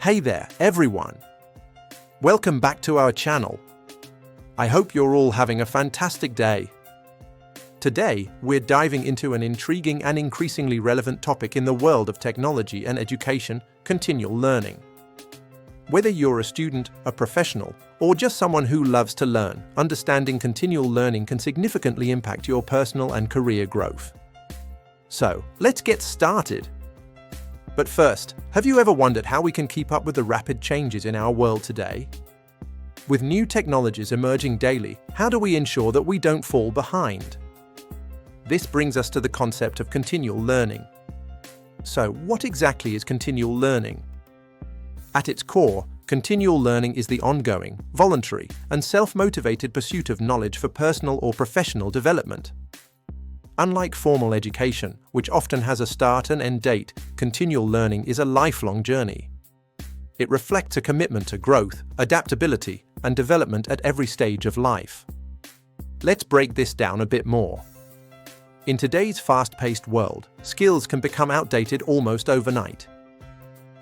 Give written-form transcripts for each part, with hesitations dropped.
Hey there, everyone! Welcome back to our channel. I hope you're all having a fantastic day. Today, we're diving into an intriguing and increasingly relevant topic in the world of technology and education: continual learning. Whether you're a student, a professional, or just someone who loves to learn, understanding continual learning can significantly impact your personal and career growth. So, let's get started. But first, have you ever wondered how we can keep up with the rapid changes in our world today? With new technologies emerging daily, how do we ensure that we don't fall behind? This brings us to the concept of continual learning. So, what exactly is continual learning? At its core, continual learning is the ongoing, voluntary, and self-motivated pursuit of knowledge for personal or professional development. Unlike formal education, which often has a start and end date, continual learning is a lifelong journey. It reflects a commitment to growth, adaptability, and development at every stage of life. Let's break this down a bit more. In today's fast-paced world, skills can become outdated almost overnight.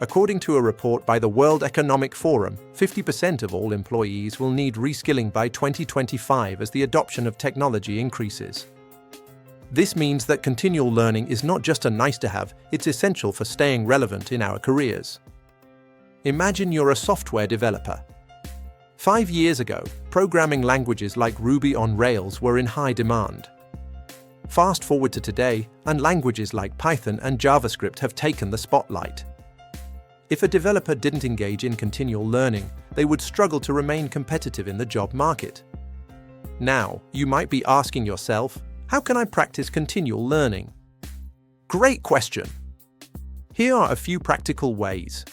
According to a report by the World Economic Forum, 50% of all employees will need reskilling by 2025 as the adoption of technology increases. This means that continual learning is not just a nice-to-have, it's essential for staying relevant in our careers. Imagine you're a software developer. 5 years ago, programming languages like Ruby on Rails were in high demand. Fast forward to today, and languages like Python and JavaScript have taken the spotlight. If a developer didn't engage in continual learning, they would struggle to remain competitive in the job market. Now, you might be asking yourself, how can I practice continual learning? Great question! Here are a few practical ways.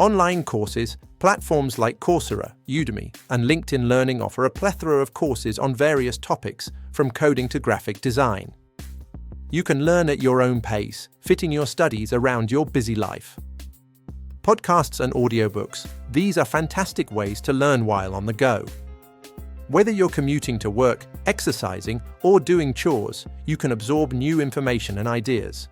Online courses, platforms like Coursera, Udemy, and LinkedIn Learning offer a plethora of courses on various topics, from coding to graphic design. You can learn at your own pace, fitting your studies around your busy life. Podcasts and audiobooks, these are fantastic ways to learn while on the go. Whether you're commuting to work, exercising, or doing chores, you can absorb new information and ideas.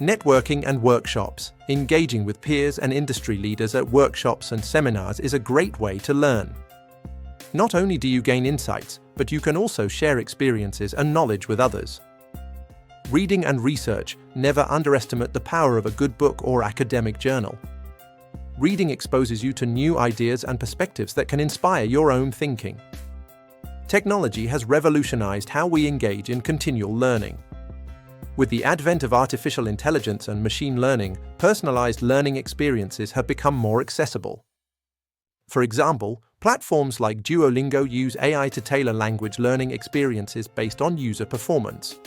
Networking and workshops, engaging with peers and industry leaders at workshops and seminars is a great way to learn. Not only do you gain insights, but you can also share experiences and knowledge with others. Reading and research, never underestimate the power of a good book or academic journal. Reading exposes you to new ideas and perspectives that can inspire your own thinking. Technology has revolutionized how we engage in continual learning. With the advent of artificial intelligence and machine learning, personalized learning experiences have become more accessible. For example, platforms like Duolingo use AI to tailor language learning experiences based on user performance.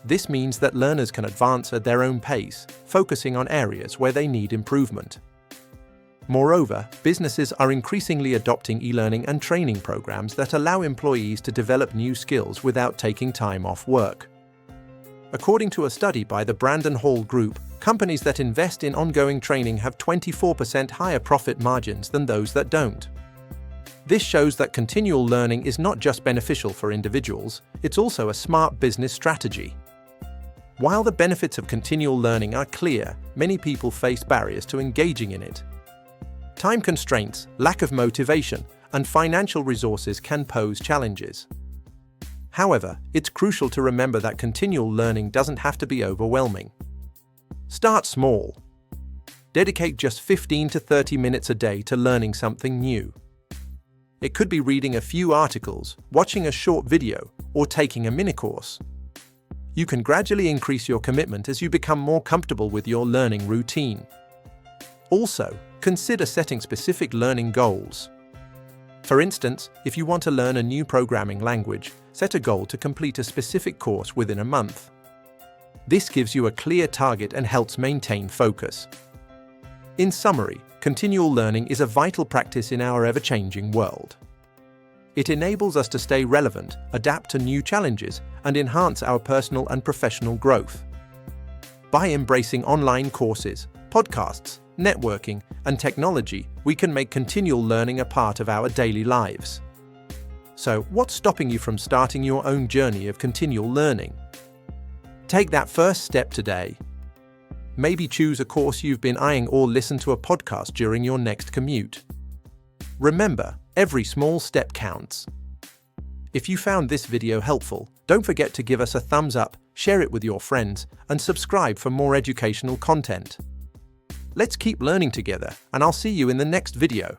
This means that learners can advance at their own pace, focusing on areas where they need improvement. Moreover, businesses are increasingly adopting e-learning and training programs that allow employees to develop new skills without taking time off work. According to a study by the Brandon Hall Group, companies that invest in ongoing training have 24% higher profit margins than those that don't. This shows that continual learning is not just beneficial for individuals, it's also a smart business strategy. While the benefits of continual learning are clear, many people face barriers to engaging in it. Time constraints, lack of motivation, and financial resources can pose challenges. However, it's crucial to remember that continual learning doesn't have to be overwhelming. Start small. Dedicate just 15 to 30 minutes a day to learning something new. It could be reading a few articles, watching a short video, or taking a mini-course. You can gradually increase your commitment as you become more comfortable with your learning routine. Also, consider setting specific learning goals. For instance, if you want to learn a new programming language, set a goal to complete a specific course within a month. This gives you a clear target and helps maintain focus. In summary, continual learning is a vital practice in our ever-changing world. It enables us to stay relevant, adapt to new challenges, and enhance our personal and professional growth. By embracing online courses, podcasts, networking, and technology, we can make continual learning a part of our daily lives. So, what's stopping you from starting your own journey of continual learning? Take that first step today. maybe choose a course you've been eyeing or listen to a podcast during your next commute. Remember, every small step counts. If you found this video helpful, don't forget to give us a thumbs up, share it with your friends, and subscribe for more educational content. Let's keep learning together, and I'll see you in the next video.